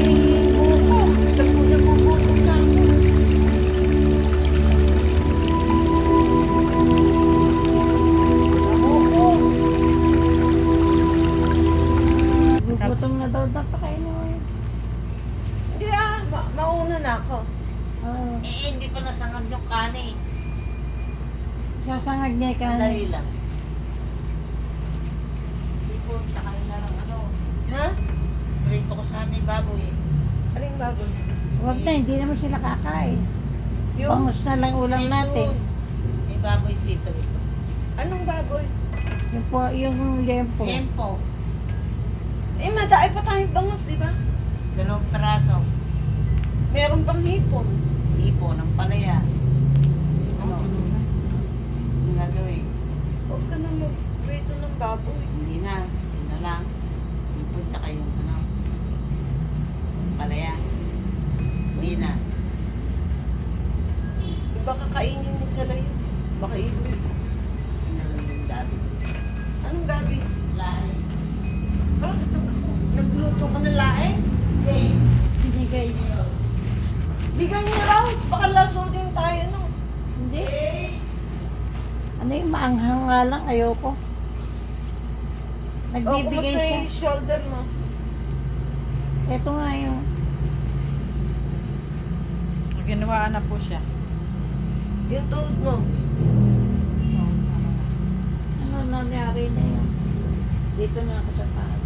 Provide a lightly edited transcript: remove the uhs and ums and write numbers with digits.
ay buko. Nagpuputok sa ako. Buko. Gugutom na daw kainin mo. Hindi mauna na ako. Oo. Hindi pa nasangag yung kanin. Sasangag niya ka. Dali lang. Tipo, tsaka na lang ano. Ha? Prito ko sana yung baboy eh. Aling baboy? Huwag na, hindi naman sila kakain. Yung, Bangus na lang ulam natin. Yung baboy dito ito. anong baboy? Yung lempo. Tempo. Madaay pa tayong bangus, di ba? 2 peraso. Meron pang hipon. Ipo ng palaya. Ano? Yung gagawin. Huwag ka na mag-prito ng baboy. Hindi na. Yun na lang. Ipo tsaka yung ano. Palaya. Hindi na. Iba kakainin ni Chalay yun. Baka iwi. Yun na lang yung dati. Anong gabi? Lahat. Bakit sa nagluto ka ng lae? Hindi. Binigay niyo. Bigay niya raw. Baka laso din tayo, no? Hindi. Ano yung maanghang nga lang, ayoko. O, Nagbibigay kumusta siya. yung shoulder mo? Ito nga yung, Ginawaan na po siya. Yung tuhod mo. ano nangyari na yun. Dito na ako sa taas.